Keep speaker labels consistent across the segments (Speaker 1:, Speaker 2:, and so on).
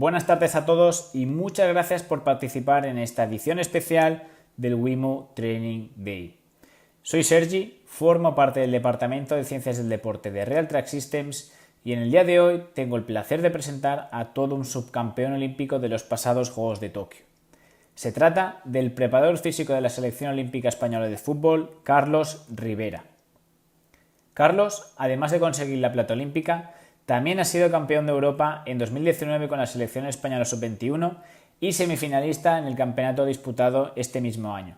Speaker 1: Buenas tardes a todos y muchas gracias por participar en esta edición especial del Wimo Training Day. Soy Sergi, formo parte del Departamento de Ciencias del Deporte de Real Track Systems y en el día de hoy tengo el placer de presentar a todo un subcampeón olímpico de los pasados Juegos de Tokio. Se trata del preparador físico de la Selección Olímpica Española de Fútbol, Carlos Rivera. Carlos, además de conseguir la plata olímpica, también ha sido campeón de Europa en 2019 con la selección española sub-21 y semifinalista en el campeonato disputado este mismo año.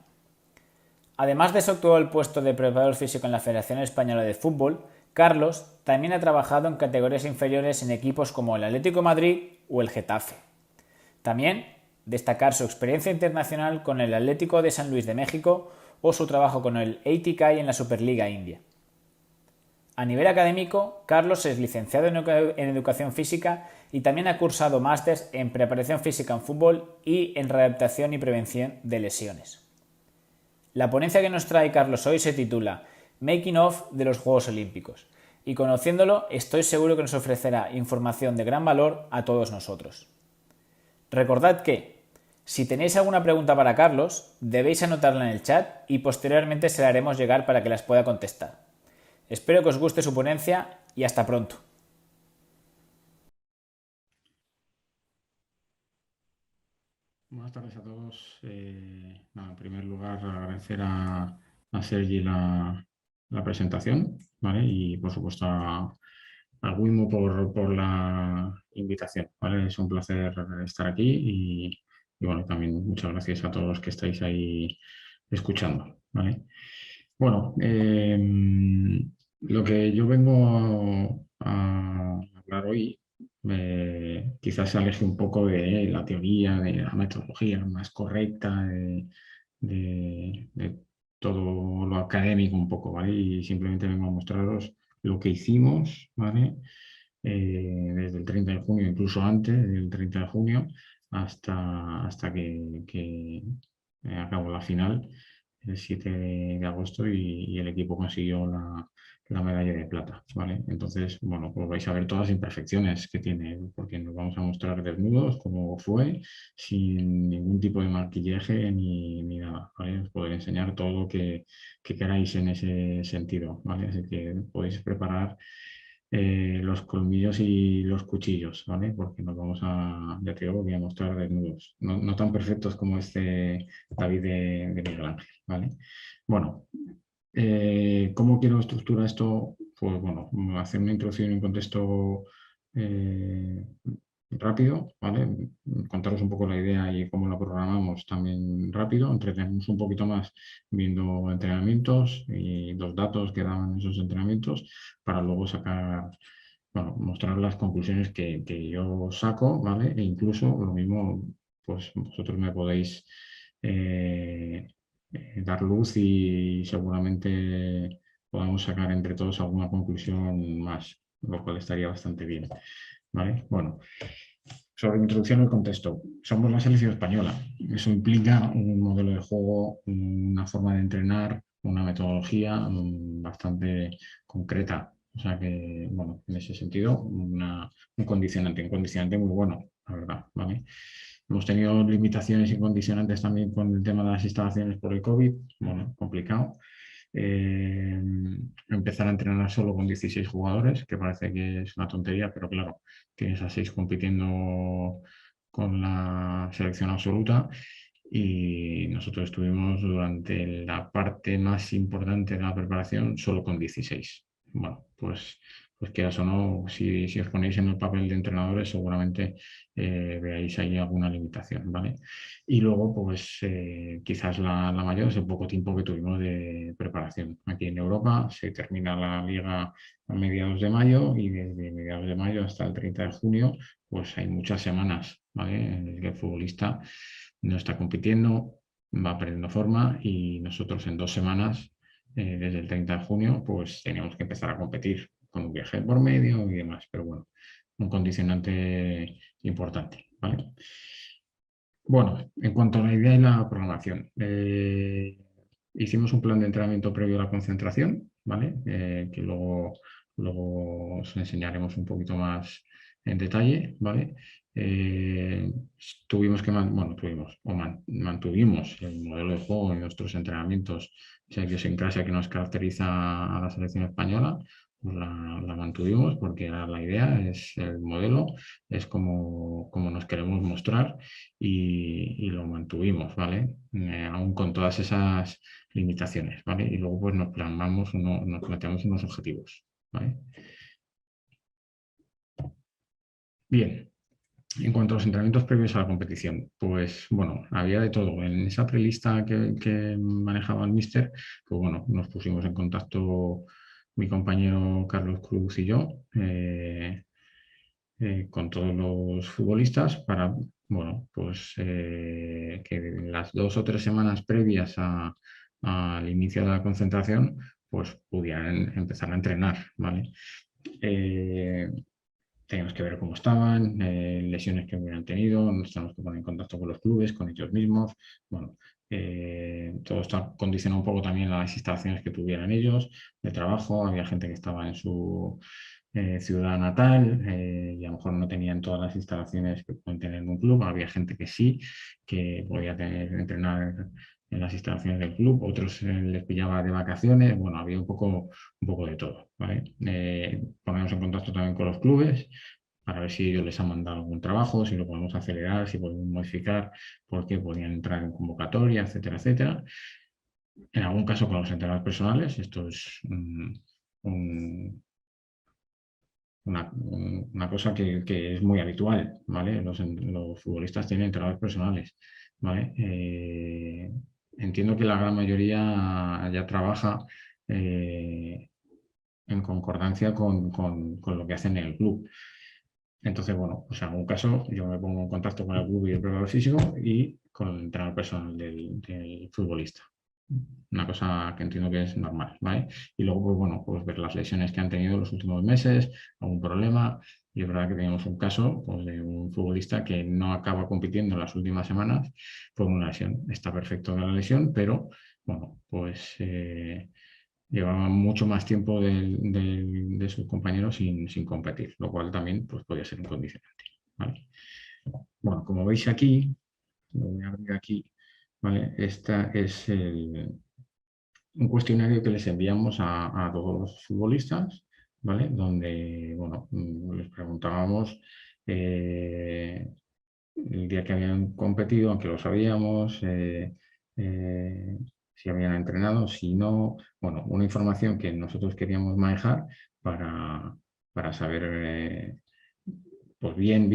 Speaker 1: Además de eso, obtuvo el puesto de preparador físico en la Federación Española de Fútbol. Carlos también ha trabajado en categorías inferiores en equipos como el Atlético de Madrid o el Getafe. También destacar su experiencia internacional con el Atlético de San Luis de México o su trabajo con el ATK en la Superliga India. A nivel académico, Carlos es licenciado en Educación Física y también ha cursado másters en Preparación Física en Fútbol y en Readaptación y Prevención de Lesiones. La ponencia que nos trae Carlos hoy se titula Making of de los Juegos Olímpicos y conociéndolo estoy seguro que nos ofrecerá información de gran valor a todos nosotros. Recordad que, si tenéis alguna pregunta para Carlos, debéis anotarla en el chat y posteriormente se la haremos llegar para que las pueda contestar. Espero que os guste su ponencia y hasta pronto.
Speaker 2: Buenas tardes a todos. En primer lugar, agradecer a Sergi la presentación, ¿vale? Y por supuesto a Wimo por la invitación, ¿vale? Es un placer estar aquí y bueno, también muchas gracias a todos los que estáis ahí escuchando, ¿vale? Bueno, lo que yo vengo a hablar hoy quizás se aleje un poco de la teoría, de la metodología más correcta, de todo lo académico un poco, ¿vale? Y simplemente vengo a mostraros lo que hicimos, ¿vale? Desde el 30 de junio, incluso antes del 30 de junio, hasta que acabó la final el 7 de agosto y el equipo consiguió la medalla de plata, ¿vale? Entonces, bueno, pues vais a ver todas las imperfecciones que tiene, porque nos vamos a mostrar desnudos, como fue, sin ningún tipo de maquillaje ni nada, ¿vale? Os podré enseñar todo lo que queráis en ese sentido, ¿vale? Así que podéis preparar los colmillos y los cuchillos, ¿vale? Porque nos vamos ya te digo, voy a mostrar desnudos, no tan perfectos como este David de Miguel Ángel, ¿vale? Bueno, ¿cómo quiero estructurar esto? Pues bueno, hacer una introducción en un contexto eh, rápido, ¿vale? Contaros un poco la idea y cómo la programamos también rápido, entretenemos un poquito más viendo entrenamientos y los datos que daban esos entrenamientos para luego sacar, bueno, mostrar las conclusiones que yo saco, ¿vale? E incluso lo mismo, pues vosotros me podéis eh, dar luz y seguramente podamos sacar entre todos alguna conclusión más, lo cual estaría bastante bien, ¿vale? Bueno, sobre introducción al contexto. Somos la selección española. Eso implica un modelo de juego, una forma de entrenar, una metodología bastante concreta. O sea que, bueno, en ese sentido, un condicionante muy bueno, la verdad, ¿vale? Hemos tenido limitaciones y condicionantes también con el tema de las instalaciones por el COVID, bueno, complicado. Eh, Empezar a entrenar solo con 16 jugadores, que parece que es una tontería, pero claro, tienes a 6 compitiendo con la selección absoluta y nosotros estuvimos durante la parte más importante de la preparación solo con 16. Bueno, pues quieras o no, si os ponéis en el papel de entrenadores, seguramente veáis ahí alguna limitación, ¿vale? Y luego, pues quizás la mayor es el poco tiempo que tuvimos de preparación. Aquí en Europa se termina la liga a mediados de mayo y desde mediados de mayo hasta el 30 de junio, pues hay muchas semanas, ¿vale? En las que el futbolista no está compitiendo, va perdiendo forma y nosotros en 2 semanas, desde el 30 de junio, pues teníamos que empezar a competir con un viaje por medio y demás. Pero bueno, un condicionante importante, ¿vale? Bueno, en cuanto a la idea y la programación, hicimos un plan de entrenamiento previo a la concentración, ¿vale? Que luego os enseñaremos un poquito más en detalle, ¿vale? mantuvimos el modelo de juego en nuestros entrenamientos, sea que es en clase que nos caracteriza a la selección española, pues la mantuvimos porque la idea es el modelo, es como nos queremos mostrar y lo mantuvimos, ¿vale? Aún con todas esas limitaciones, ¿vale? Y luego pues nos planteamos unos objetivos, ¿vale? Bien, en cuanto a los entrenamientos previos a la competición, pues bueno, había de todo. En esa prelista que manejaba el míster, pues bueno, nos pusimos en contacto mi compañero Carlos Cruz y yo con todos los futbolistas para, bueno, pues que las 2 o 3 semanas previas al inicio de la concentración, pues pudieran empezar a entrenar, ¿vale? Eh, Teníamos que ver cómo estaban, lesiones que hubieran tenido, nos tenemos que poner en contacto con los clubes, con ellos mismos. Bueno, todo está condicionado un poco también a las instalaciones que tuvieran ellos de trabajo. Había gente que estaba en su ciudad natal y a lo mejor no tenían todas las instalaciones que pueden tener en un club. Había gente que sí, que podía entrenar en las instalaciones del club, otros les pillaba de vacaciones. Bueno, había un poco de todo, ¿vale? Ponemos en contacto también con los clubes para ver si ellos les han mandado algún trabajo, si lo podemos acelerar, si podemos modificar, porque podían entrar en convocatoria, etcétera, etcétera. En algún caso con los entrenadores personales, esto es una cosa que es muy habitual, ¿vale? Los futbolistas tienen entrenadores personales, ¿vale? Entiendo que la gran mayoría ya trabaja en concordancia con lo que hacen en el club. Entonces, bueno, pues en algún caso yo me pongo en contacto con el club y el preparador físico y con el entrenador personal del futbolista. Una cosa que entiendo que es normal, ¿vale? Y luego, pues bueno, pues ver las lesiones que han tenido los últimos meses, algún problema. Y es verdad que teníamos un caso pues, de un futbolista que no acaba compitiendo en las últimas semanas por una lesión. Está perfecto de la lesión, pero bueno, pues llevaba mucho más tiempo de sus compañeros sin competir, lo cual también pues, podía ser un condicionante, ¿vale? Bueno, como veis aquí, lo voy a abrir aquí, ¿vale? Esta es un cuestionario que les enviamos a todos los futbolistas, ¿vale? Donde, bueno, les preguntábamos el día que habían competido, aunque lo sabíamos, eh, si habían entrenado, si no, bueno, una información que nosotros queríamos manejar para saber, pues bien,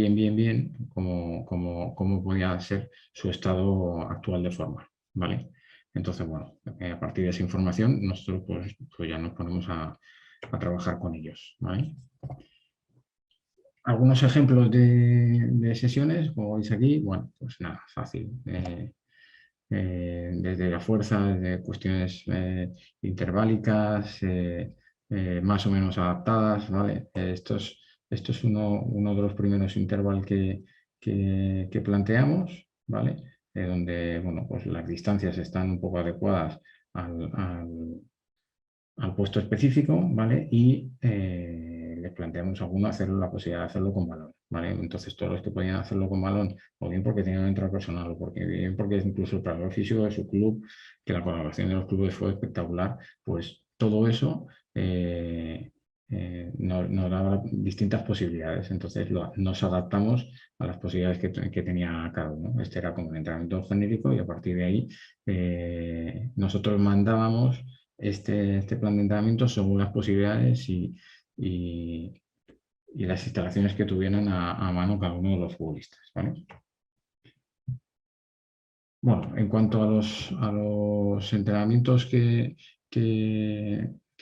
Speaker 2: cómo podía ser su estado actual de forma, ¿vale? Entonces, bueno, a partir de esa información, nosotros pues ya nos ponemos a trabajar con ellos, ¿vale? Algunos ejemplos de sesiones, como veis aquí, bueno, pues nada, fácil. Desde la fuerza, desde cuestiones interválicas, más o menos adaptadas, ¿vale? Esto es uno de los primeros intervalos que planteamos, ¿vale? Donde, bueno, pues las distancias están un poco adecuadas al puesto específico, ¿vale? Y les planteamos a alguno hacerlo, la posibilidad de hacerlo con balón, ¿vale? Entonces todos los que podían hacerlo con balón, o bien porque tenían un entrenador personal, o bien porque incluso el preparador físico de su club, que la colaboración de los clubes fue espectacular, pues todo eso nos daba distintas posibilidades. Entonces nos adaptamos a las posibilidades que tenía cada uno. Este era como un entrenamiento genérico y a partir de ahí nosotros mandábamos este plan de entrenamiento según las posibilidades y las instalaciones que tuvieran a mano cada uno de los futbolistas, ¿vale? Bueno, en cuanto a los entrenamientos que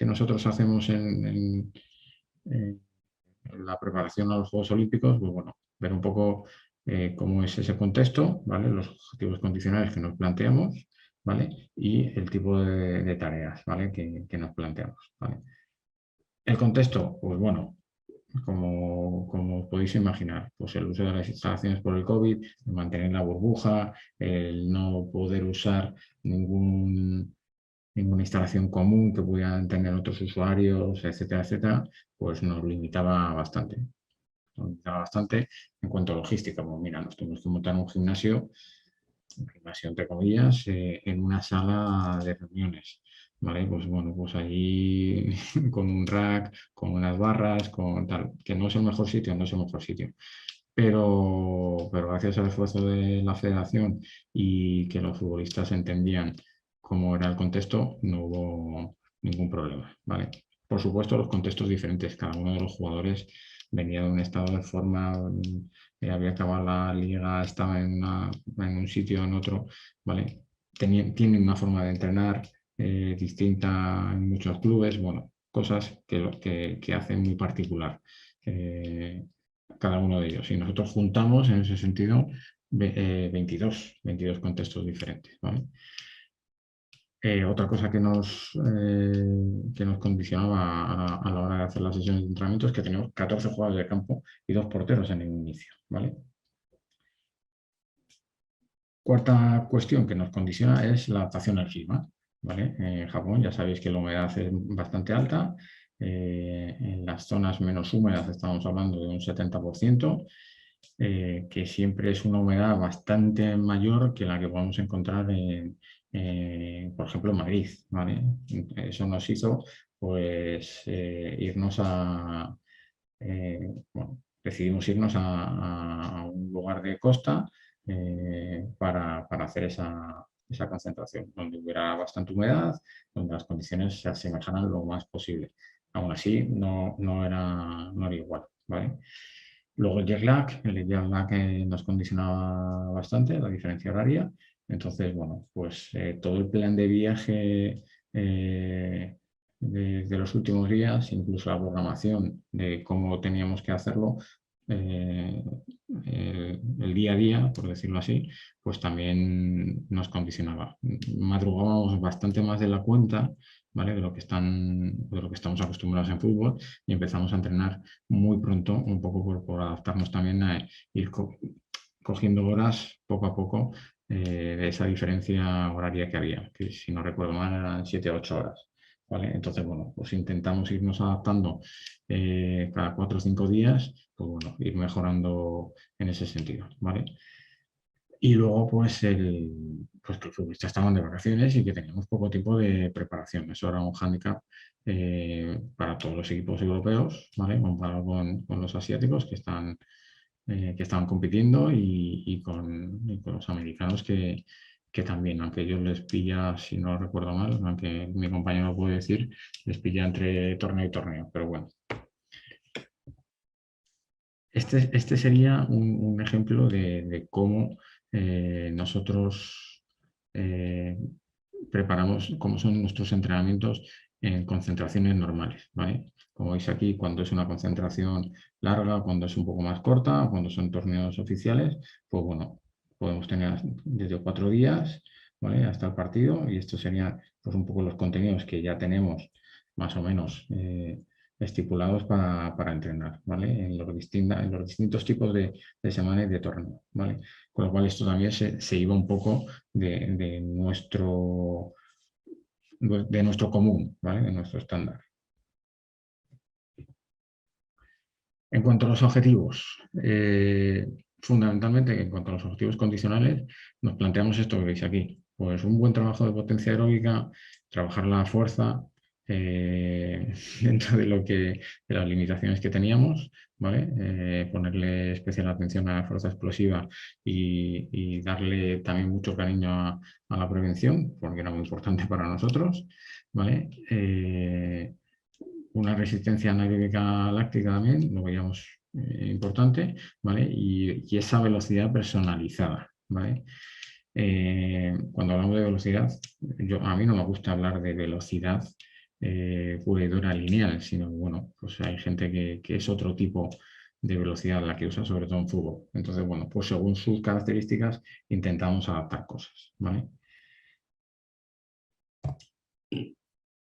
Speaker 2: nosotros hacemos en la preparación a los Juegos Olímpicos, pues bueno, ver un poco cómo es ese contexto, ¿vale? Los objetivos condicionales que nos planteamos, ¿vale? Y el tipo de tareas, ¿vale? Que nos planteamos, ¿vale? El contexto, pues bueno, como podéis imaginar, pues el uso de las instalaciones por el COVID, mantener la burbuja, el no poder usar ninguna instalación común que pudieran tener otros usuarios, etcétera, etcétera, pues nos limitaba bastante. bastante en cuanto a logística. Pues mira, nos tuvimos que montar un gimnasio entre comillas, en una sala de reuniones. ¿Vale? Pues bueno, pues ahí con un rack, con unas barras, con tal, que no es el mejor sitio, no es el mejor sitio. Pero gracias al esfuerzo de la federación y que los futbolistas entendían cómo era el contexto, no hubo ningún problema, ¿vale? Por supuesto, los contextos diferentes, cada uno de los jugadores venía de un estado de forma, había acabado la liga, estaba en un sitio, en otro, ¿vale? Tienen una forma de entrenar distinta en muchos clubes, bueno, cosas que hacen muy particular cada uno de ellos. Y nosotros juntamos en ese sentido 22 contextos diferentes, ¿vale? Otra cosa que nos condicionaba a la hora de hacer las sesiones de entrenamiento es que teníamos 14 jugadores de campo y 2 porteros en el inicio, ¿vale? Cuarta cuestión que nos condiciona es la adaptación al clima, ¿vale? En Japón ya sabéis que la humedad es bastante alta, en las zonas menos húmedas estamos hablando de un 70%, que siempre es una humedad bastante mayor que la que podemos encontrar por ejemplo, en Madrid, ¿vale? Eso nos hizo pues irnos bueno, decidimos irnos a un lugar de costa para hacer esa concentración, donde hubiera bastante humedad, donde las condiciones se asemejaran lo más posible. Aún así, no era igual, ¿vale? Luego el jet lag nos condicionaba bastante, la diferencia horaria. Entonces, bueno, pues todo el plan de viaje de los últimos días, incluso la programación de cómo teníamos que hacerlo, el día a día, por decirlo así, pues también nos condicionaba. Madrugábamos bastante más de la cuenta, ¿vale? De lo que estamos acostumbrados en fútbol y empezamos a entrenar muy pronto, un poco por adaptarnos también a ir cogiendo horas poco a poco de esa diferencia horaria que había, que si no recuerdo mal eran 7 o 8 horas. ¿Vale? Entonces, bueno, pues intentamos irnos adaptando cada 4 o 5 días, pues bueno, ir mejorando en ese sentido, ¿vale? Y luego, pues, pues que los futbolistas estaban de vacaciones y que teníamos poco tiempo de preparación. Eso era un hándicap para todos los equipos europeos, ¿vale? Comparado con los asiáticos que estaban compitiendo y con los americanos que también, aunque ellos les pilla, si no recuerdo mal, aunque mi compañero lo puede decir, les pilla entre torneo y torneo, pero bueno. Este sería un ejemplo de cómo nosotros preparamos, cómo son nuestros entrenamientos en concentraciones normales, ¿vale? Como veis aquí, cuando es una concentración larga, cuando es un poco más corta, cuando son torneos oficiales, pues bueno, podemos tener desde 4 días, ¿vale? Hasta el partido, y esto sería pues un poco los contenidos que ya tenemos más o menos estipulados para entrenar, ¿vale? En los distintos tipos de semana y de torneo, ¿vale? Con lo cual esto también se iba un poco de nuestro común, ¿vale? De nuestro estándar. En cuanto a los objetivos, fundamentalmente en cuanto a los objetivos condicionales, nos planteamos esto que veis aquí. Pues un buen trabajo de potencia aeróbica, trabajar la fuerza dentro de las limitaciones que teníamos, ¿vale? Ponerle especial atención a la fuerza explosiva y darle también mucho cariño a la prevención, porque era muy importante para nosotros, ¿vale? Una resistencia anaeróbica láctica también, lo veíamos importante, ¿vale? Y esa velocidad personalizada, ¿vale? Cuando hablamos de velocidad, a mí no me gusta hablar de velocidad pura y dura lineal, sino bueno, pues hay gente que es otro tipo de velocidad la que usa, sobre todo en fútbol. Entonces, bueno, pues según sus características intentamos adaptar cosas, ¿vale?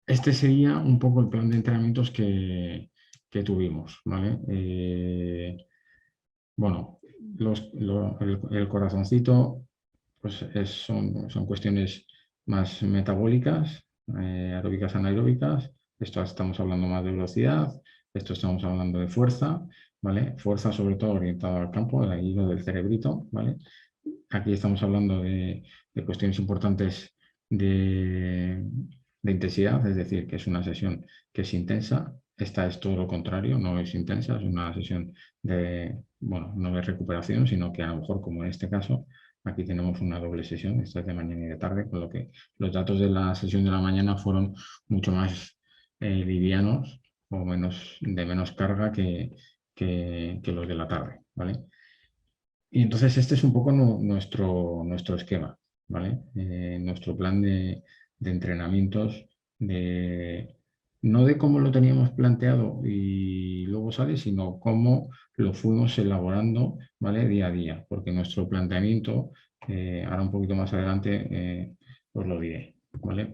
Speaker 2: Este sería un poco el plan de entrenamientos que tuvimos, ¿vale? Bueno, el corazoncito pues son cuestiones más metabólicas, aeróbicas, anaeróbicas. Esto estamos hablando más de velocidad, Esto estamos hablando de fuerza, ¿vale? Fuerza sobre todo orientada al campo, ahí lo del cerebrito, ¿vale? Aquí estamos hablando de cuestiones importantes de intensidad, es decir, que es una sesión que es intensa. Esta es todo lo contrario, no es intensa, es una sesión de, bueno, no de recuperación, sino que a lo mejor, como en este caso, aquí tenemos una doble sesión, esta es de mañana y de tarde, con lo que los datos de la sesión de la mañana fueron mucho más livianos o de menos carga que los de la tarde, ¿vale? Y entonces este es un poco nuestro esquema, ¿vale? Nuestro plan de entrenamientos, no de cómo lo teníamos planteado y luego sale, sino cómo lo fuimos elaborando, ¿vale? Día a día, porque nuestro planteamiento, ahora un poquito más adelante, os lo diré, ¿vale?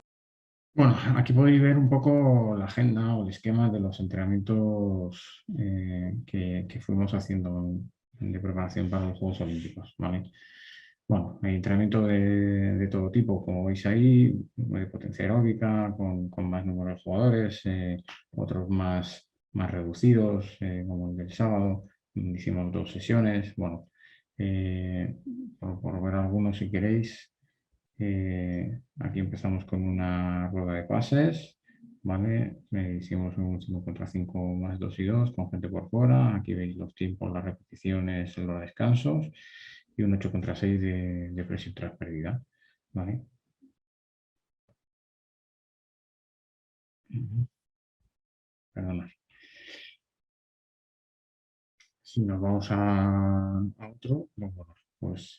Speaker 2: Bueno, aquí podéis ver un poco la agenda o el esquema de los entrenamientos que fuimos haciendo de preparación para los Juegos Olímpicos, ¿vale? Bueno, hay entrenamiento de todo tipo, como veis ahí, de potencia aeróbica, con más número de jugadores, otros más reducidos, como el del sábado, hicimos 2 sesiones, bueno, eh, por ver algunos si queréis. Aquí empezamos con una rueda de pases, ¿vale? Hicimos un 5 contra 5 más 2 y 2 con gente por fuera. Aquí veis los tiempos, las repeticiones, los descansos y un 8 contra 6 de presión tras pérdida, ¿vale? Perdona. Si nos vamos a otro, bueno, pues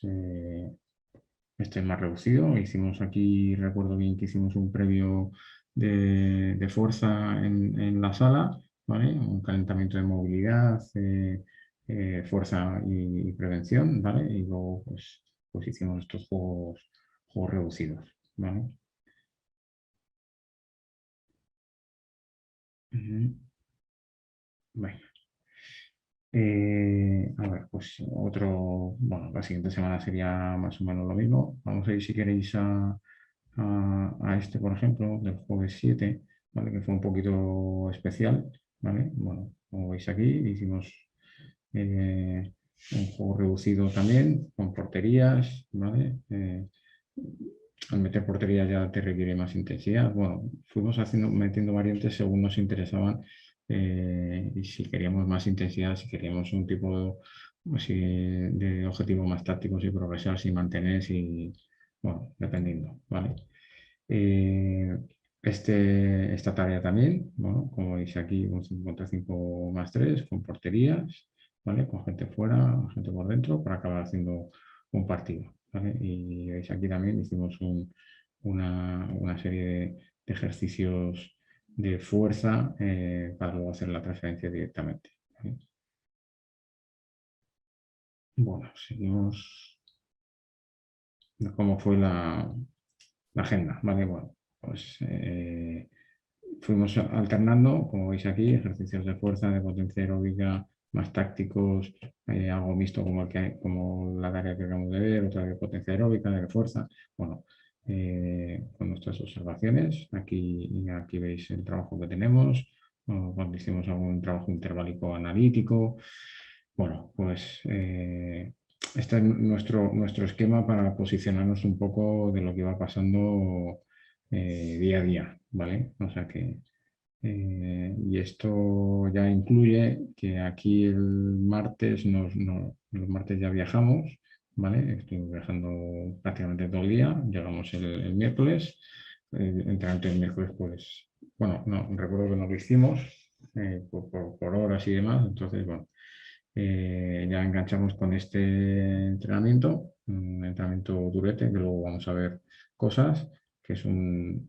Speaker 2: este es más reducido. Hicimos aquí, recuerdo bien que hicimos un previo de fuerza en la sala, ¿vale? Un calentamiento de movilidad, fuerza y prevención, ¿vale? Y luego pues hicimos estos juegos reducidos, ¿vale? Ujú. Bueno, a ver, pues bueno, la siguiente semana sería más o menos lo mismo. Vamos a ir si queréis a este, por ejemplo, del jueves 7, ¿vale? Que fue un poquito especial, ¿vale? Bueno, como veis aquí, hicimos eh, un juego reducido también, con porterías, ¿vale? Al meter porterías ya te requiere más intensidad. Bueno, fuimos metiendo variantes según nos interesaban y si queríamos más intensidad, si queríamos un tipo así, de objetivos más tácticos y progresar sin mantener, bueno, dependiendo, ¿vale? Eh, esta tarea también, bueno, como veis aquí, un 5 contra 5 más 3 con porterías, ¿vale? Con gente fuera, gente por dentro, para acabar haciendo un partido, ¿vale? Y veis aquí también hicimos una serie de ejercicios de fuerza para luego hacer la transferencia directamente, ¿vale? Bueno, seguimos cómo fue la agenda, ¿vale? Bueno, pues fuimos alternando, como veis aquí, ejercicios de fuerza, de potencia aeróbica, más tácticos, algo mixto como la tarea que acabamos de ver, otra de potencia aeróbica, de fuerza. Bueno, con nuestras observaciones, aquí veis el trabajo que tenemos, cuando hicimos algún trabajo intervalico analítico. Bueno, pues este es nuestro esquema para posicionarnos un poco de lo que va pasando día a día, ¿vale? O sea que, y esto ya incluye que aquí el martes, los martes ya viajamos, ¿vale? Estoy viajando prácticamente todo el día, llegamos el miércoles, entrenamiento el miércoles, pues, bueno, no, recuerdo que no lo hicimos por horas y demás, entonces, bueno, ya enganchamos con este entrenamiento, un entrenamiento durete, que luego vamos a ver cosas, que es un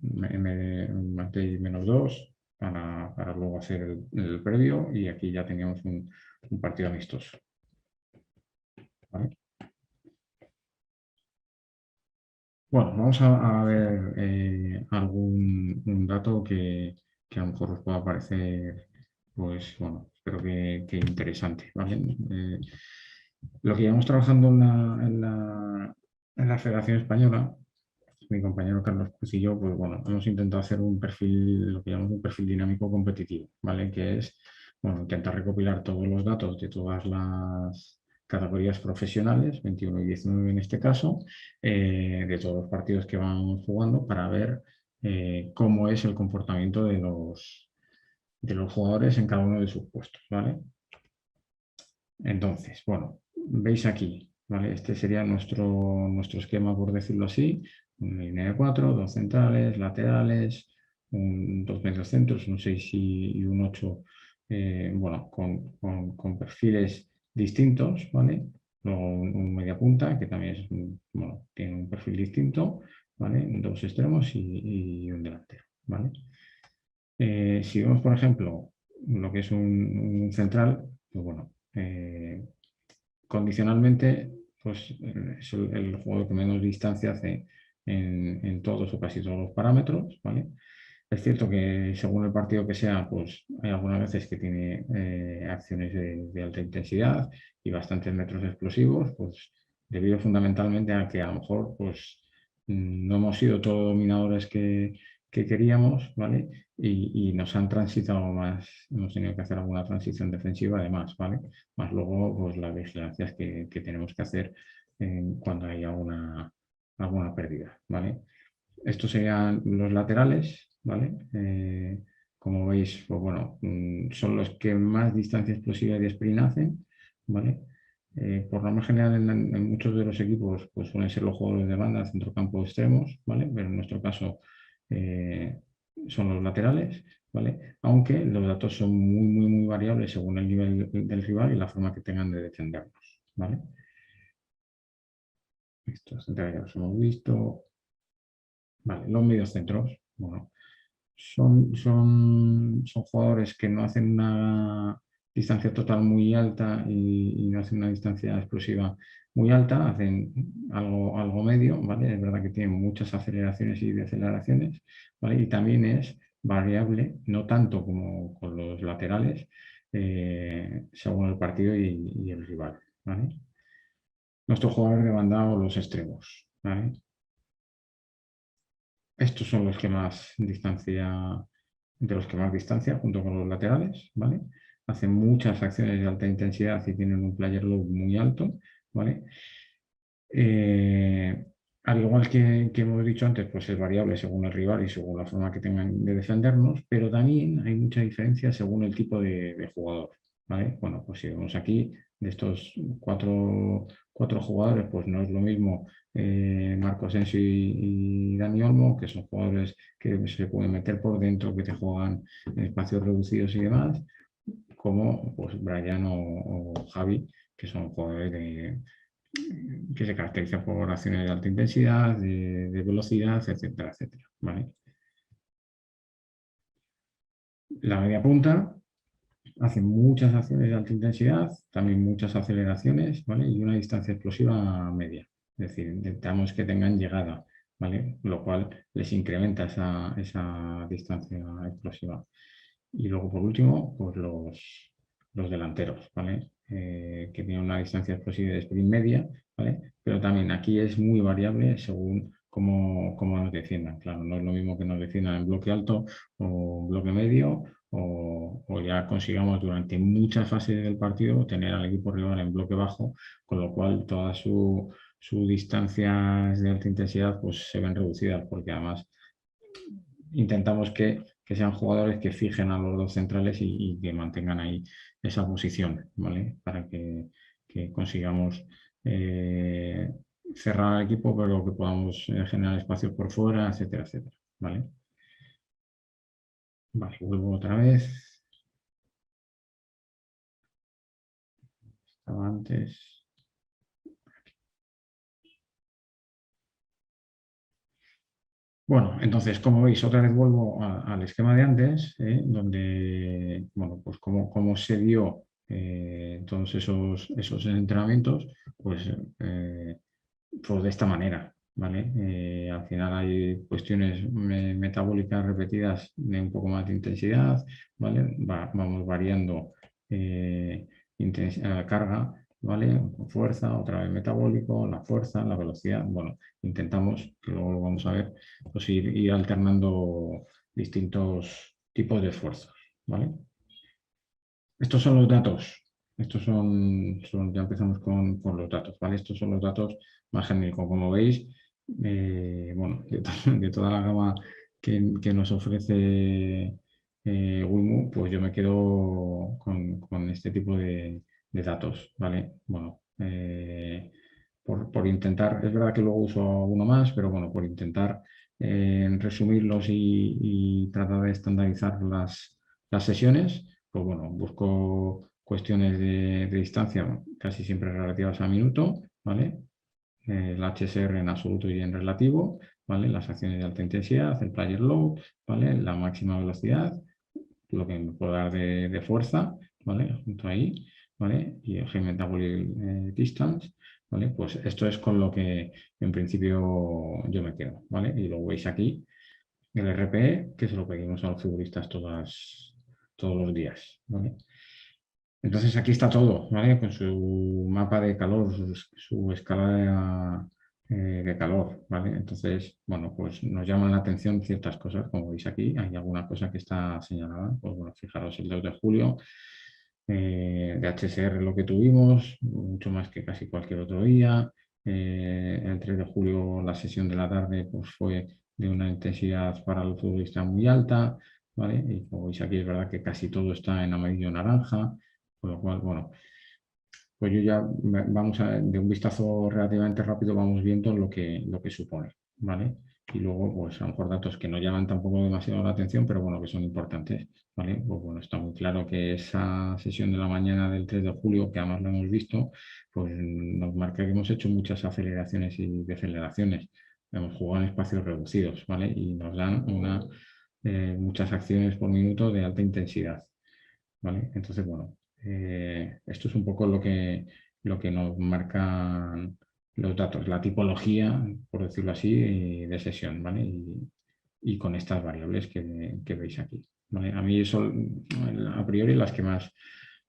Speaker 2: martes -2 para luego hacer el previo y aquí ya teníamos un partido amistoso, ¿vale? Bueno, vamos a ver un dato que a lo mejor os pueda parecer, pues bueno, espero que interesante, ¿vale? Lo que llevamos trabajando en la Federación Española, mi compañero Carlos Cruz y yo, pues bueno, hemos intentado hacer un perfil, lo que llamamos un perfil dinámico competitivo, ¿vale? Que es, bueno, intenta recopilar todos los datos de todas las categorías profesionales, 21 y 19 en este caso, de todos los partidos que van jugando para ver cómo es el comportamiento de los jugadores en cada uno de sus puestos, ¿vale? Entonces, bueno, veis aquí, ¿vale? Este sería nuestro esquema, por decirlo así. Una línea de 4, dos centrales, laterales, dos mediocentros, un 6 y un 8, bueno, con perfiles distintos, ¿vale? Luego un media punta, que también es, bueno, tiene un perfil distinto, ¿vale? Dos extremos y un delantero, ¿vale? Si vemos, por ejemplo, lo que es un central, pues bueno, condicionalmente, pues es el jugador que menos distancia hace en todos o casi todos los parámetros, ¿vale? Es cierto que según el partido que sea, pues hay algunas veces que tiene acciones de alta intensidad y bastantes metros explosivos, pues debido fundamentalmente a que a lo mejor pues no hemos sido todos dominadores que queríamos, ¿vale? Y nos han transitado más, hemos tenido que hacer alguna transición defensiva además, ¿vale? Más luego pues las vigilancias que tenemos que hacer cuando hay alguna pérdida, ¿vale? Estos serían los laterales, ¿vale? Como veis, pues bueno, son los que más distancia explosiva y de sprint hacen, ¿vale? Por norma general, en muchos de los equipos pues suelen ser los jugadores de banda, centrocampo, extremos, ¿vale? Pero en nuestro caso son los laterales, ¿vale? Aunque los datos son muy variables según el nivel del rival y la forma que tengan de defendernos, ¿vale? Estos centrales ya los hemos visto. Vale, los mediocentros, bueno, son jugadores que no hacen una distancia total muy alta y no hacen una distancia explosiva muy alta, hacen algo medio, ¿vale? Es verdad que tienen muchas aceleraciones y deceleraciones, ¿vale? Y también es variable, no tanto como con los laterales, según el partido y el rival, ¿vale? Nuestros jugadores de banda o los extremos, ¿vale? Estos son los que más distancia, de los que más distancia, junto con los laterales, ¿vale? Hacen muchas acciones de alta intensidad y tienen un player load muy alto, ¿vale? Al igual que hemos dicho antes, pues es variable según el rival y según la forma que tengan de defendernos, pero también hay mucha diferencia según el tipo de jugador, ¿vale? Bueno, pues si vemos aquí, de estos cuatro jugadores, pues no es lo mismo Marco Asensio y Dani Olmo, que son jugadores que se pueden meter por dentro, que te juegan en espacios reducidos y demás, como pues Brian o Javi, que son jugadores que se caracterizan por acciones de alta intensidad, de velocidad, etcétera, etcétera, ¿vale? La media punta hace muchas acciones de alta intensidad, también muchas aceleraciones, ¿vale? Y una distancia explosiva media. Es decir, intentamos que tengan llegada, ¿vale? Lo cual les incrementa esa distancia explosiva. Y luego, por último, pues los delanteros, ¿vale? Que tienen una distancia explosiva de sprint media, ¿vale? Pero también aquí es muy variable según cómo nos defiendan. Claro, no es lo mismo que nos defiendan en bloque alto o bloque medio o ya consigamos durante muchas fases del partido tener al equipo rival en bloque bajo, con lo cual todas sus distancias de alta intensidad pues se ven reducidas porque además intentamos que sean jugadores que fijen a los dos centrales y que mantengan ahí esa posición, ¿vale? Para que consigamos cerrar el equipo, pero que podamos generar espacios por fuera, etcétera, etcétera, ¿vale? Vale, vuelvo otra vez. Estaba antes. Bueno, entonces, como veis, otra vez vuelvo al esquema de antes, donde, bueno, pues cómo se dio todos esos entrenamientos, pues, pues de esta manera, ¿vale? Al final hay cuestiones metabólicas repetidas de un poco más de intensidad, ¿vale? Vamos variando carga, ¿vale? Fuerza, otra vez metabólico, la fuerza, la velocidad, bueno, intentamos, que luego lo vamos a ver, pues ir alternando distintos tipos de esfuerzos, ¿vale? estos son los datos. Estos ya empezamos con los datos, ¿vale? Estos son los datos más genéricos. Como veis, bueno, de toda la gama que nos ofrece Wimo, pues yo me quedo con este tipo de datos, ¿vale? Bueno, por intentar, es verdad que luego uso uno más, pero bueno, por intentar resumirlos y tratar de estandarizar las sesiones, pues bueno, busco cuestiones de distancia casi siempre relativas a minuto, ¿vale? El HSR en absoluto y en relativo, ¿vale? Las acciones de alta intensidad, el player load, ¿vale? La máxima velocidad, lo que me puedo dar de fuerza, ¿vale? Junto ahí, ¿vale? Y el Metabolic Distance, ¿vale? Pues esto es con lo que en principio yo me quedo, ¿vale? Y lo veis aquí, el RPE, que se lo pedimos a los futbolistas todos los días, ¿vale? Entonces aquí está todo, ¿vale? Con su mapa de calor, su escala de calor, ¿vale? Entonces, bueno, pues nos llaman la atención ciertas cosas, como veis aquí, hay alguna cosa que está señalada, pues bueno, fijaros el 2 de julio, de HSR lo que tuvimos, mucho más que casi cualquier otro día, el 3 de julio la sesión de la tarde pues fue de una intensidad para el futbolista muy alta, ¿vale? Y como veis aquí es verdad que casi todo está en amarillo naranja, con lo cual, bueno, pues yo ya vamos de un vistazo relativamente rápido vamos viendo lo que supone, ¿vale? Y luego, pues a lo mejor datos que no llaman tampoco demasiado la atención, pero bueno, que son importantes, ¿vale? Pues bueno, está muy claro que esa sesión de la mañana del 3 de julio, que además lo hemos visto, pues nos marca que hemos hecho muchas aceleraciones y deceleraciones. Hemos jugado en espacios reducidos, ¿vale? Y nos dan muchas acciones por minuto de alta intensidad, ¿vale? Entonces, bueno, esto es un poco lo que nos marcan los datos, la tipología, por decirlo así, de sesión, ¿vale? Y con estas variables que veis aquí, ¿vale? A mí son, a priori, las que más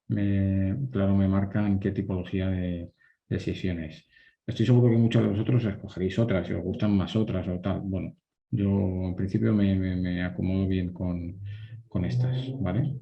Speaker 2: claro, me marcan qué tipología de sesiones. Estoy seguro que muchos de vosotros escogeréis otras, si os gustan más otras o tal. Bueno, yo en principio me acomodo bien con estas, ¿vale?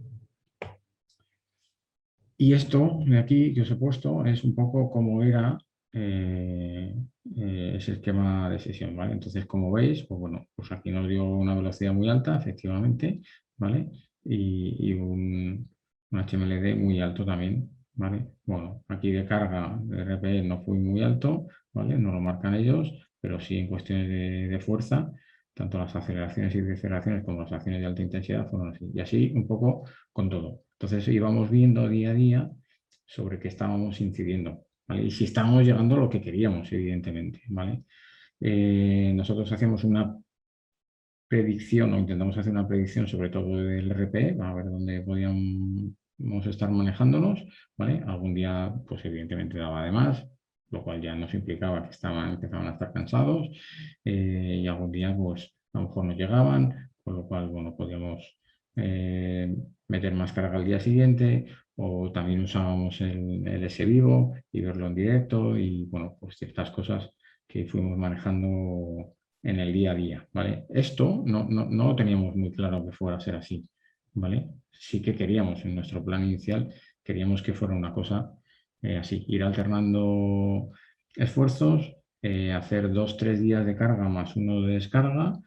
Speaker 2: Y esto de aquí que os he puesto es un poco como era ese esquema de sesión, ¿vale? Entonces, como veis, pues bueno, pues aquí nos dio una velocidad muy alta, efectivamente, ¿vale? Y un HMLD muy alto también, ¿vale? Bueno, aquí de carga de RPE no fue muy alto, ¿vale? No lo marcan ellos, pero sí en cuestiones de fuerza, tanto las aceleraciones y deceleraciones como las acciones de alta intensidad fueron así. Y así un poco con todo. Entonces íbamos viendo día a día sobre qué estábamos incidiendo, ¿vale? Y si estábamos llegando a lo que queríamos, evidentemente, ¿vale? Nosotros hacemos una predicción o intentamos hacer una predicción sobre todo del RPE, a ver dónde podíamos estar manejándonos, ¿vale? Algún día, pues evidentemente daba de más, lo cual ya nos implicaba que empezaban a estar cansados, y algún día, pues a lo mejor no llegaban, con lo cual, bueno, podíamos meter más carga al día siguiente, o también usábamos el S vivo y verlo en directo, y bueno, pues ciertas cosas que fuimos manejando en el día a día, ¿vale? Esto no lo teníamos muy claro que fuera a ser así, ¿vale? Sí que queríamos, en nuestro plan inicial, queríamos que fuera una cosa así, ir alternando esfuerzos, hacer 2, 3 días de carga más uno de descarga,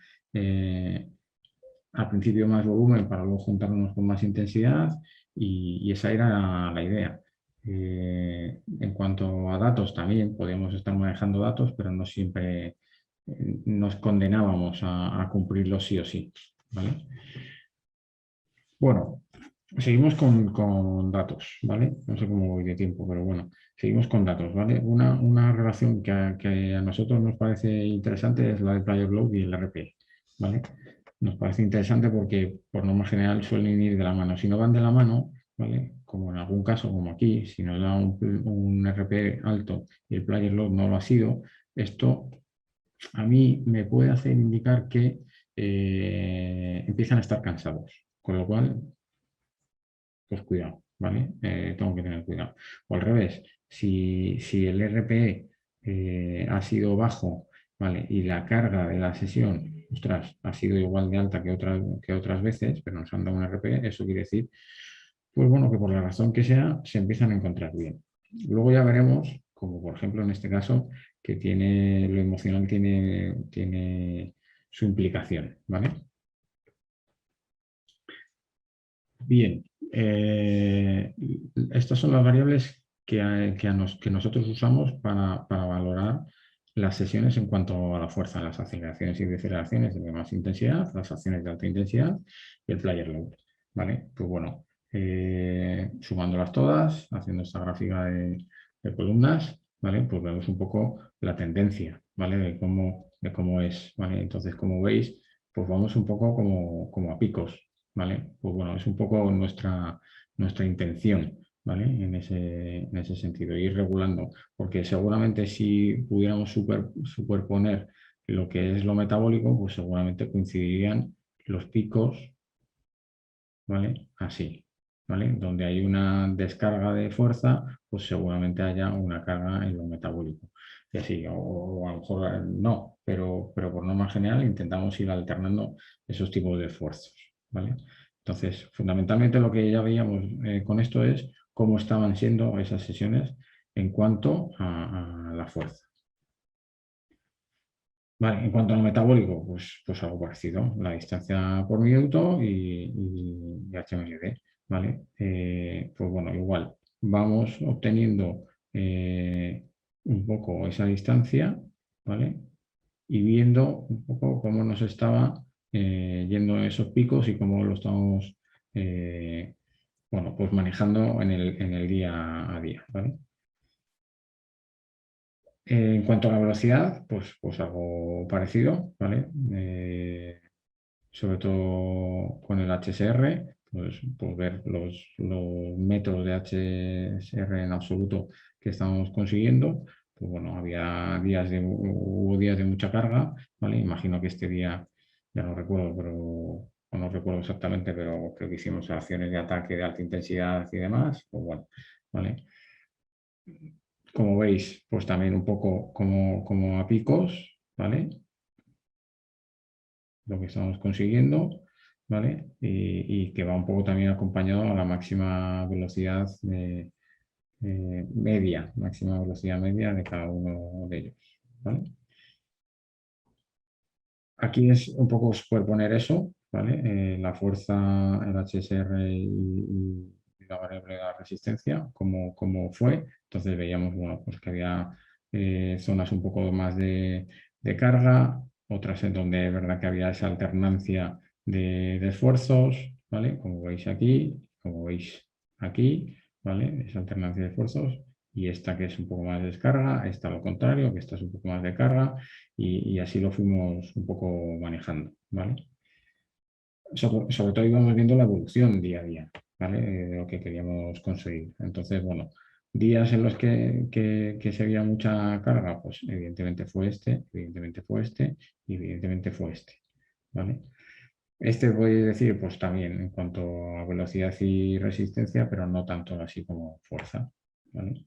Speaker 2: al principio más volumen para luego juntarnos con más intensidad y esa era la idea. En cuanto a datos, también podíamos estar manejando datos, pero no siempre nos condenábamos a cumplirlo sí o sí, ¿vale? Bueno, seguimos con datos, ¿vale? No sé cómo voy de tiempo, pero bueno, seguimos con datos, ¿vale? Una relación que a nosotros nos parece interesante es la de Player Load y el RP, ¿vale? Nos parece interesante porque por norma general suelen ir de la mano. Si no van de la mano, ¿vale? Como en algún caso, como aquí, si nos da un RP alto y el Player Load no lo ha sido, esto a mí me puede hacer indicar que empiezan a estar cansados. Con lo cual, pues cuidado, ¿vale? Tengo que tener cuidado. O al revés, si el RPE ha sido bajo, ¿vale? Y la carga de la sesión, ostras, ha sido igual de alta que otras veces, pero nos han dado un RPE, eso quiere decir pues bueno, que por la razón que sea, se empiezan a encontrar bien. Luego ya veremos, como por ejemplo en este caso, que tiene lo emocional tiene su implicación, ¿vale? Bien, estas son las variables que nosotros usamos para valorar las sesiones en cuanto a la fuerza, las aceleraciones y deceleraciones de más intensidad, las acciones de alta intensidad y el player load, ¿vale? Pues bueno, sumándolas todas, haciendo esta gráfica de columnas, ¿vale? Pues vemos un poco la tendencia, ¿vale? De cómo es, ¿vale? Entonces, como veis, pues vamos un poco como a picos, ¿vale? Pues bueno, es un poco nuestra intención, ¿vale? En ese sentido, ir regulando, porque seguramente si pudiéramos superponer lo que es lo metabólico, pues seguramente coincidirían los picos, ¿vale? Así, ¿vale? Donde hay una descarga de fuerza, pues seguramente haya una carga en lo metabólico. Y así, o a lo mejor no, pero por norma general intentamos ir alternando esos tipos de esfuerzos, ¿vale? Entonces, fundamentalmente lo que ya veíamos con esto es cómo estaban siendo esas sesiones en cuanto a la fuerza. Vale, en cuanto a lo metabólico, pues algo parecido, la distancia por minuto y HMLD, ¿vale? Pues bueno, igual, vamos obteniendo un poco esa distancia, ¿vale? Y viendo un poco cómo nos estaba yendo esos picos y cómo lo estamos, bueno, pues manejando en el día a día, ¿vale? En cuanto a la velocidad, pues algo parecido, ¿vale? Sobre todo con el HSR, pues ver los métodos de HSR en absoluto que estamos consiguiendo. Pues bueno, hubo días de mucha carga, ¿vale? Imagino que este día, ya no recuerdo, o no recuerdo exactamente, pero creo que hicimos acciones de ataque de alta intensidad y demás. Pues bueno, ¿vale? Como veis, pues también un poco como a picos, ¿vale? Lo que estamos consiguiendo, ¿vale? Y que va un poco también acompañado a la máxima velocidad media, máxima velocidad media de cada uno de ellos, ¿vale? Aquí es un poco superponer eso, ¿vale? La fuerza, el HSR y la variable de la resistencia, como fue. Entonces veíamos, bueno, pues que había zonas un poco más de carga, otras en donde es verdad que había esa alternancia de esfuerzos, ¿vale? Como veis aquí, como veis aquí, ¿vale? Esa alternancia de esfuerzos. Y esta que es un poco más de descarga, esta lo contrario, que esta es un poco más de carga, y así lo fuimos un poco manejando, ¿vale? Sobre todo íbamos viendo la evolución día a día, ¿vale? De lo que queríamos conseguir. Entonces, bueno, días en los que se veía mucha carga, pues evidentemente fue este, evidentemente fue este y evidentemente fue este, ¿vale? Este voy a decir, pues también en cuanto a velocidad y resistencia, pero no tanto así como fuerza, ¿vale?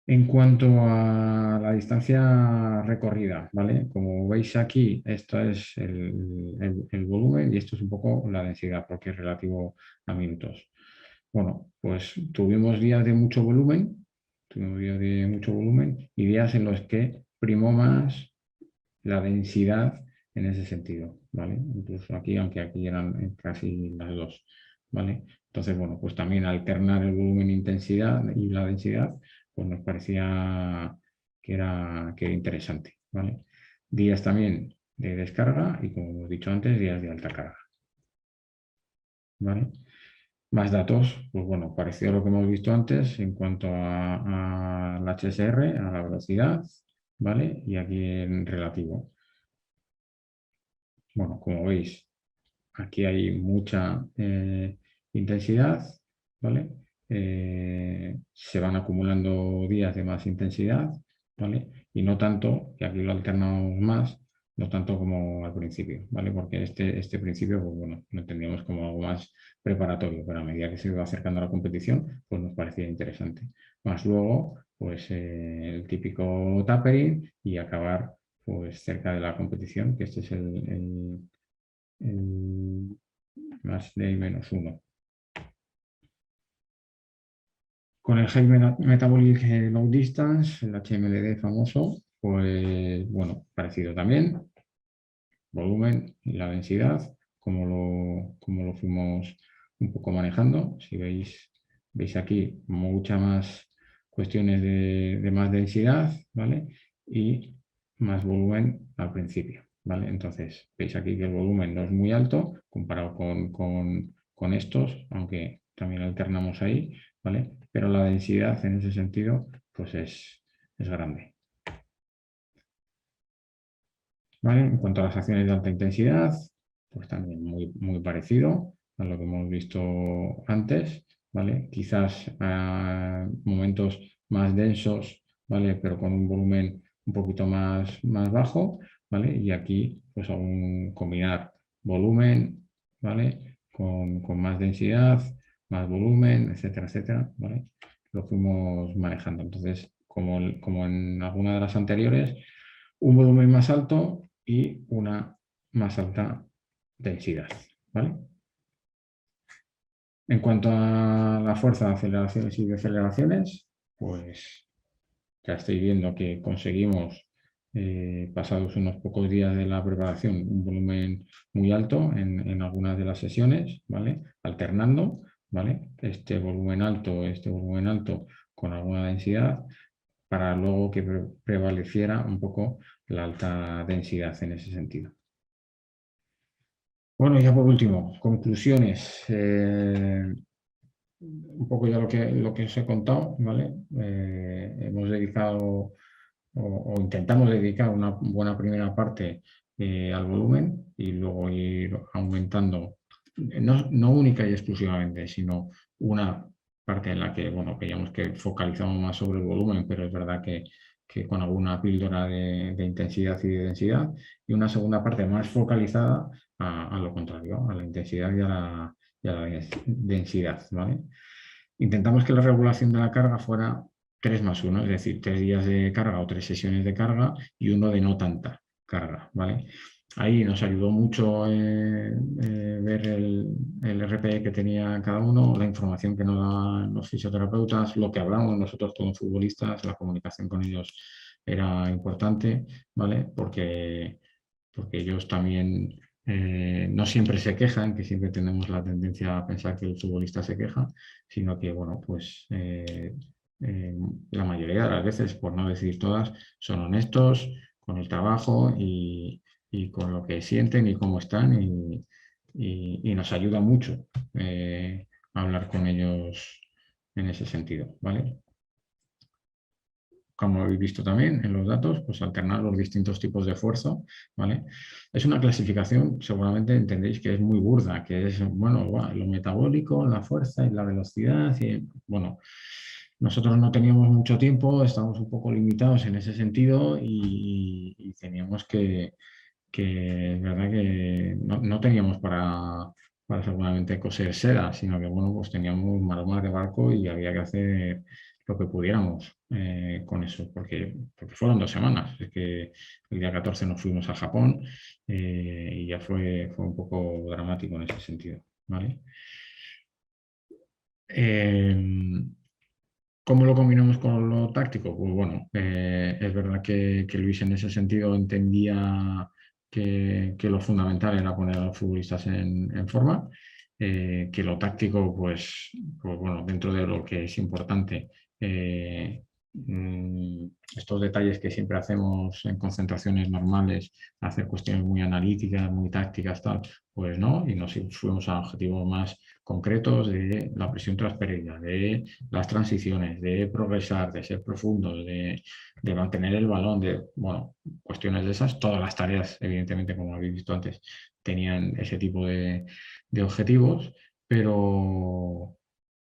Speaker 2: En cuanto a la distancia recorrida, ¿vale? Como veis aquí, esto es el volumen y esto es un poco la densidad, porque es relativo a minutos. Bueno, pues tuvimos días de mucho volumen y días en los que primó más la densidad en ese sentido, ¿vale? Incluso aquí, aunque aquí eran casi las dos, ¿vale? Entonces, bueno, pues también alternar el volumen e intensidad y la densidad, pues nos parecía que era interesante, ¿vale? Días también de descarga y, como hemos dicho antes, días de alta carga, ¿vale? Más datos, pues bueno, parecido a lo que hemos visto antes en cuanto al HSR, a la velocidad, ¿vale? Y aquí en relativo. Bueno, como veis, aquí hay mucha intensidad, ¿vale? Se van acumulando días de más intensidad, ¿vale? Y no tanto, que aquí lo alternamos más, no tanto como al principio, ¿vale? Porque este principio, pues bueno, lo entendíamos como algo más preparatorio, pero a medida que se iba acercando a la competición, pues nos parecía interesante. Más luego, pues el típico tapering y acabar pues cerca de la competición, que este es el más de menos uno, Con el High Metabolic Low Distance, el HMLD famoso, pues bueno, parecido también, volumen y la densidad, como lo fuimos un poco manejando. Si veis aquí muchas más cuestiones de más densidad, ¿vale? Y más volumen al principio, ¿vale? Entonces, veis aquí que el volumen no es muy alto comparado con estos, aunque también alternamos ahí, ¿vale? Pero la densidad en ese sentido, pues es grande. ¿Vale? En cuanto a las acciones de alta intensidad, pues también muy parecido a lo que hemos visto antes, ¿vale? Quizás a momentos más densos, ¿vale? Pero con un volumen un poquito más bajo, ¿vale? Y aquí, pues aún combinar volumen, ¿vale? Con más densidad, más volumen, etcétera, etcétera, ¿vale? Lo fuimos manejando. Entonces, como en alguna de las anteriores, un volumen más alto y una más alta densidad, ¿vale? En cuanto a la fuerza de aceleraciones y deceleraciones, pues ya estoy viendo que conseguimos, pasados unos pocos días de la preparación, un volumen muy alto en algunas de las sesiones, ¿vale? Alternando, ¿vale? Este volumen alto con alguna densidad para luego que prevaleciera un poco la alta densidad en ese sentido. Bueno, ya por último, conclusiones. Un poco ya lo que os he contado, ¿vale? Hemos dedicado o intentamos dedicar una buena primera parte al volumen y luego ir aumentando, no única y exclusivamente, sino una parte en la que, bueno, veíamos que focalizamos más sobre el volumen, pero es verdad que con alguna píldora de intensidad y de densidad, y una segunda parte más focalizada a lo contrario, a la intensidad y a la densidad, ¿vale? Intentamos que la regulación de la carga fuera 3+1, es decir, 3 días de carga o 3 sesiones de carga y uno de no tanta carga, ¿vale? Ahí nos ayudó mucho ver el RPE que tenía cada uno, la información que nos daban los fisioterapeutas, lo que hablamos nosotros como futbolistas, la comunicación con ellos era importante, ¿vale? Porque ellos también no siempre se quejan, que siempre tenemos la tendencia a pensar que el futbolista se queja, sino que, bueno, pues la mayoría de las veces, por no decir todas, son honestos con el trabajo y con lo que sienten y cómo están y nos ayuda mucho hablar con ellos en ese sentido, ¿vale? Como habéis visto también en los datos, pues alternar los distintos tipos de esfuerzo, ¿vale? Es una clasificación, seguramente entendéis que es muy burda, que es, bueno, lo metabólico, la fuerza y la velocidad, y bueno, nosotros no teníamos mucho tiempo, estábamos un poco limitados en ese sentido y teníamos que es verdad que no teníamos para seguramente coser seda, sino que bueno, pues teníamos maromas de barco y había que hacer lo que pudiéramos con eso, porque fueron 2 semanas. Es que el día 14 nos fuimos a Japón y ya fue un poco dramático en ese sentido, ¿vale? ¿Cómo lo combinamos con lo táctico? Pues bueno, es verdad que Luis en ese sentido entendía que lo fundamental era poner a los futbolistas en forma, que lo táctico, pues bueno, dentro de lo que es importante, estos detalles que siempre hacemos en concentraciones normales, hacer cuestiones muy analíticas, muy tácticas, tal, pues no, y nos fuimos a objetivos más concretos de la presión transpereña, de las transiciones, de progresar, de ser profundos, de mantener el balón, de, bueno, cuestiones de esas. Todas las tareas, evidentemente, como habéis visto antes, tenían ese tipo de objetivos, pero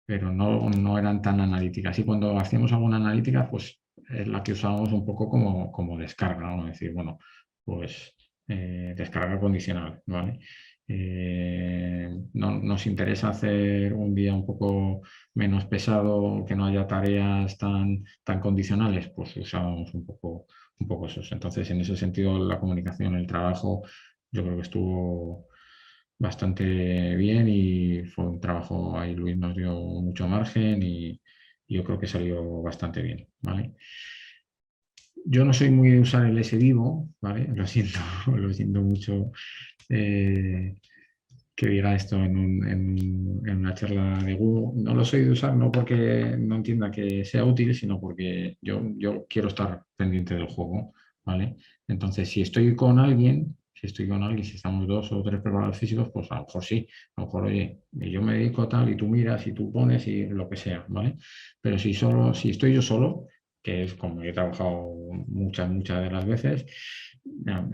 Speaker 2: no eran tan analíticas. Y cuando hacíamos alguna analítica, pues es la que usábamos un poco como descarga, ¿no? Es decir, bueno, pues descarga condicional, ¿vale? Nos interesa hacer un día un poco menos pesado, que no haya tareas tan condicionales, pues usábamos un poco esos. Entonces, en ese sentido, la comunicación, el trabajo, yo creo que estuvo bastante bien y fue un trabajo, ahí Luis nos dio mucho margen yo creo que salió bastante bien, ¿vale? Yo no soy muy de usar el S vivo, ¿vale? Lo siento, lo siento mucho que diga esto en una charla de Google. No lo soy de usar no porque no entienda que sea útil, sino porque yo quiero estar pendiente del juego, ¿vale? Entonces, si estamos dos o tres preparados físicos, pues a lo mejor sí, a lo mejor, oye, yo me dedico a tal y tú miras y tú pones y lo que sea, ¿vale? Pero si estoy yo solo, que es como he trabajado muchas de las veces,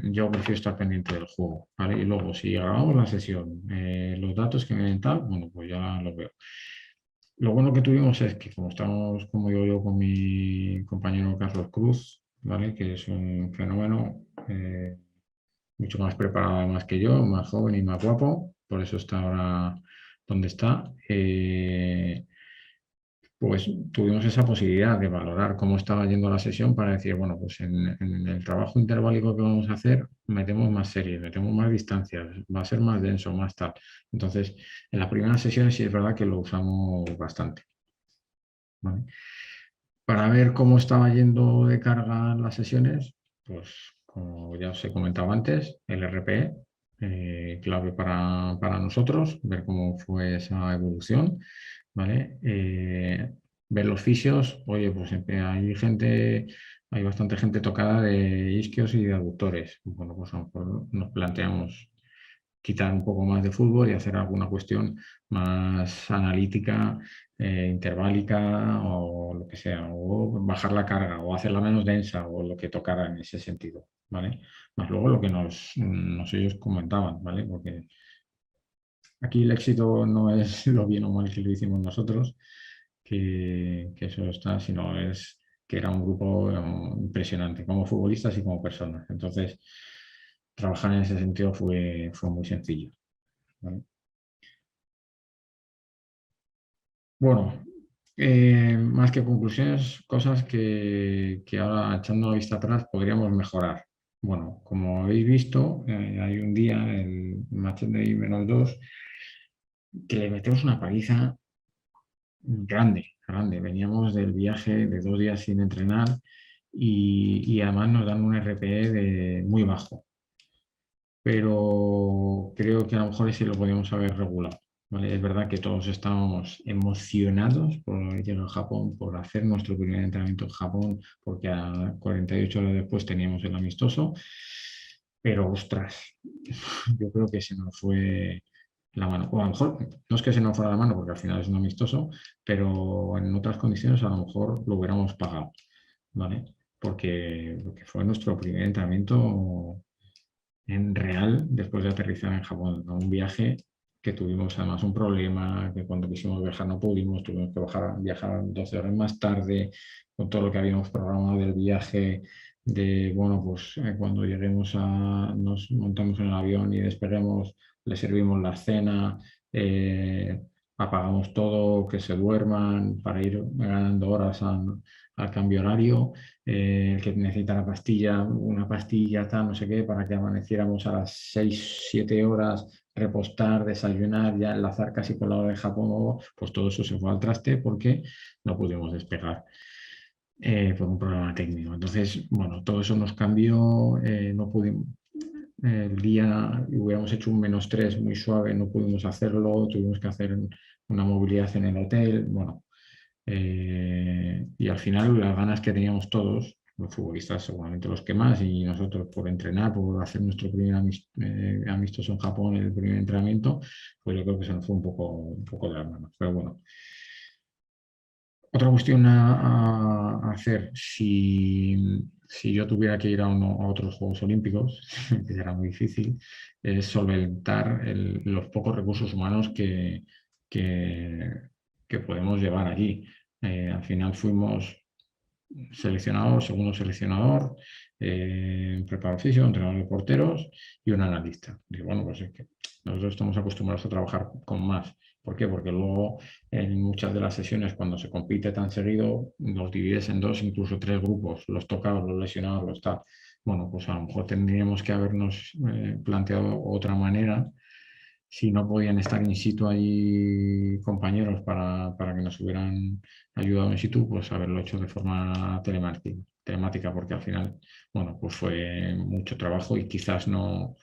Speaker 2: yo prefiero estar pendiente del juego, ¿vale? Y luego, si grabamos la sesión, los datos que me den tal, bueno, pues ya los veo. Lo bueno que tuvimos es que como estamos, como digo yo, con mi compañero Carlos Cruz, ¿vale? Que es un fenómeno, mucho más preparado además que yo, más joven y más guapo, por eso está ahora donde está. Pues tuvimos esa posibilidad de valorar cómo estaba yendo la sesión para decir, bueno, pues en el trabajo interválico que vamos a hacer, metemos más series, metemos más distancias, va a ser más denso, más tal. Entonces, en las primeras sesiones sí es verdad que lo usamos bastante, ¿vale? Para ver cómo estaba yendo de carga las sesiones, pues como ya os he comentado antes, el RPE, clave para nosotros, ver cómo fue esa evolución, ¿vale? Ver los fisios, oye, pues hay bastante gente tocada de isquios y de aductores. Bueno, pues a lo mejor nos planteamos quitar un poco más de fútbol y hacer alguna cuestión más analítica, interválica o lo que sea, o bajar la carga o hacerla menos densa o lo que tocara en ese sentido, ¿vale? Más luego lo que ellos comentaban, ¿vale? Porque aquí el éxito no es lo bien o mal que lo hicimos nosotros, que eso está, sino es que era un grupo impresionante, como futbolistas y como personas. Entonces, trabajar en ese sentido fue muy sencillo, ¿vale? Bueno, más que conclusiones, cosas que ahora echando la vista atrás podríamos mejorar. Bueno, como habéis visto, hay un día, el match day -2, que le metemos una paliza grande, grande. Veníamos del viaje de 2 días sin entrenar y además nos dan un RPE muy bajo. Pero creo que a lo mejor ese lo podíamos haber regulado, ¿vale? Es verdad que todos estábamos emocionados por haber llegado a Japón, por hacer nuestro primer entrenamiento en Japón, porque a 48 horas después teníamos el amistoso, pero ostras, yo creo que se nos fue la mano. O a lo mejor no es que se nos fuera la mano, porque al final es un amistoso, pero en otras condiciones a lo mejor lo hubiéramos pagado, ¿vale? Porque fue nuestro primer entrenamiento en real después de aterrizar en Japón, ¿no? Un viaje que tuvimos además un problema, que cuando quisimos viajar no pudimos, tuvimos que viajar 12 horas más tarde, con todo lo que habíamos programado del viaje, bueno, pues cuando nos montamos en el avión y despeguemos, le servimos la cena, apagamos todo, que se duerman para ir ganando horas al cambio horario, el que necesita la pastilla, una pastilla, tal, no sé qué, para que amaneciéramos a las 6 7 horas, repostar, desayunar, ya enlazar casi con la hora de Japón, pues todo eso se fue al traste porque no pudimos despegar por un problema técnico. Entonces, bueno, todo eso nos cambió, no pudimos. El día hubiéramos hecho un -3 muy suave, no pudimos hacerlo, tuvimos que hacer una movilidad en el hotel, bueno, y al final las ganas que teníamos todos, los futbolistas seguramente los que más, y nosotros por entrenar, por hacer nuestro primer amistoso en Japón, el primer entrenamiento, pues yo creo que se nos fue un poco de las manos. Pero bueno, otra cuestión a hacer, si yo tuviera que ir a otros Juegos Olímpicos, que será muy difícil, es solventar los pocos recursos humanos que, que podemos llevar allí. Al final fuimos seleccionador, segundo seleccionador, preparador físico, entrenador de porteros y un analista. Digo, bueno, pues es que nosotros estamos acostumbrados a trabajar con más. ¿Por qué? Porque luego en muchas de las sesiones, cuando se compite tan seguido, los divides en 2, incluso 3 grupos, los tocados, los lesionados, los tal. Bueno, pues a lo mejor tendríamos que habernos planteado otra manera si no podían estar in situ allí compañeros para que nos hubieran ayudado in situ, pues haberlo hecho de forma telemática, porque al final, bueno, pues fue mucho trabajo y quizás no,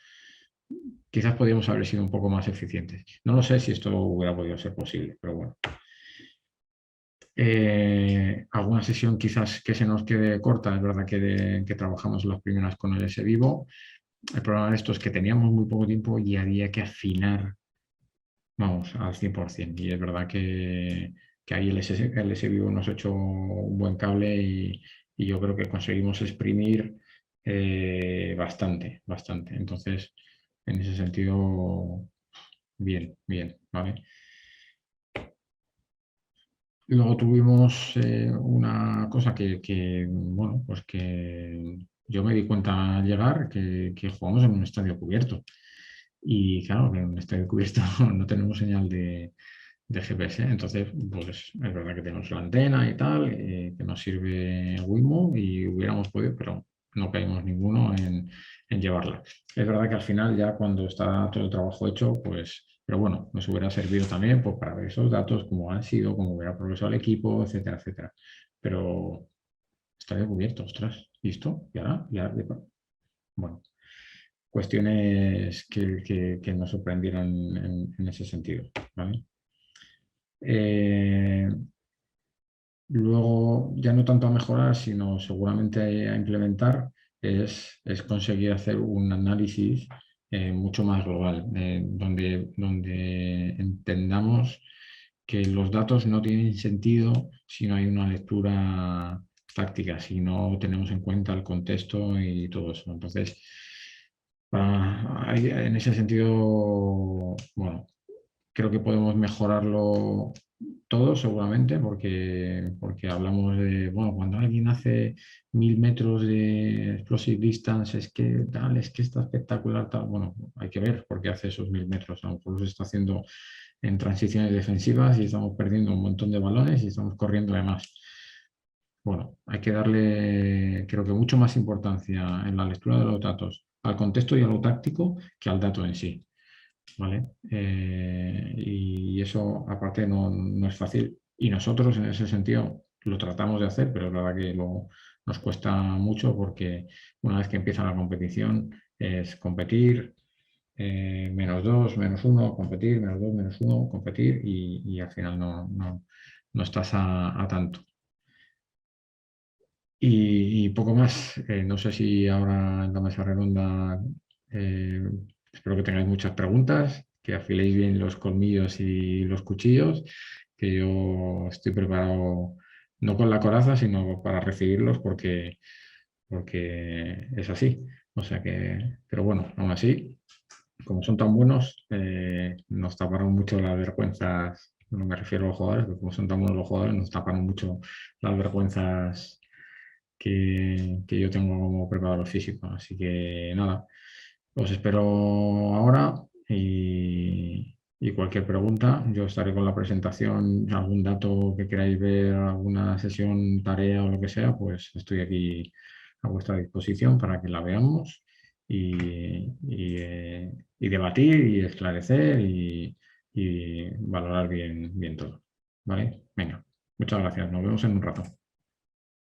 Speaker 2: quizás podríamos haber sido un poco más eficientes. No lo sé si esto hubiera podido ser posible, pero bueno. Alguna sesión quizás que se nos quede corta, es verdad que trabajamos las primeras con el S Vivo. El problema de esto es que teníamos muy poco tiempo y había que afinar, vamos, al 100%. Y es verdad que ahí el S Vivo nos echó un buen cable y yo creo que conseguimos exprimir bastante, bastante. Entonces, en ese sentido, bien, bien, ¿vale? Luego tuvimos una cosa bueno, pues que yo me di cuenta al llegar que jugamos en un estadio cubierto. Y claro, que en un estadio cubierto no tenemos señal de GPS. Entonces, pues es verdad que tenemos la antena y tal, que nos sirve Wimo y hubiéramos podido, pero no caímos ninguno en llevarla. Es verdad que al final, ya cuando está todo el trabajo hecho, pues, pero bueno, nos hubiera servido también pues, para ver esos datos, cómo han sido, cómo hubiera progresado el equipo, etcétera, etcétera. Pero estaría cubierto, ostras, ¿listo? ¿Y ahora? Bueno, cuestiones que nos sorprendieron en ese sentido, ¿vale? Luego, ya no tanto a mejorar, sino seguramente a implementar, es conseguir hacer un análisis mucho más global, donde entendamos que los datos no tienen sentido si no hay una lectura táctica, si no tenemos en cuenta el contexto y todo eso. Entonces, en ese sentido, bueno, creo que podemos mejorarlo todo seguramente porque hablamos de, bueno, cuando alguien hace 1000 metros de explosive distance, es que tal, es que está espectacular, tal. Bueno, hay que ver por qué hace esos 1000 metros. A lo mejor los está haciendo en transiciones defensivas y estamos perdiendo un montón de balones y estamos corriendo de más. Bueno, hay que darle, creo que mucho más importancia en la lectura de los datos al contexto y a lo táctico que al dato en sí. ¿Vale? Y eso aparte no es fácil y nosotros en ese sentido lo tratamos de hacer, pero es verdad que nos cuesta mucho porque una vez que empieza la competición es competir, -2, -1, competir, -2, -1, competir y al final no estás a tanto. Y poco más. No sé si ahora en la mesa redonda eh, espero que tengáis muchas preguntas, que afiléis bien los colmillos y los cuchillos, que yo estoy preparado no con la coraza, sino para recibirlos porque es así. O sea que, pero bueno, aún así, como son tan buenos, nos taparon mucho las vergüenzas. No me refiero a los jugadores, pero como son tan buenos los jugadores, nos taparon mucho las vergüenzas que yo tengo como preparador físico. Así que nada, os espero ahora y cualquier pregunta, yo estaré con la presentación, algún dato que queráis ver, alguna sesión, tarea o lo que sea, pues estoy aquí a vuestra disposición para que la veamos y debatir y esclarecer y valorar bien todo. ¿Vale? Venga, muchas gracias. Nos vemos en un rato.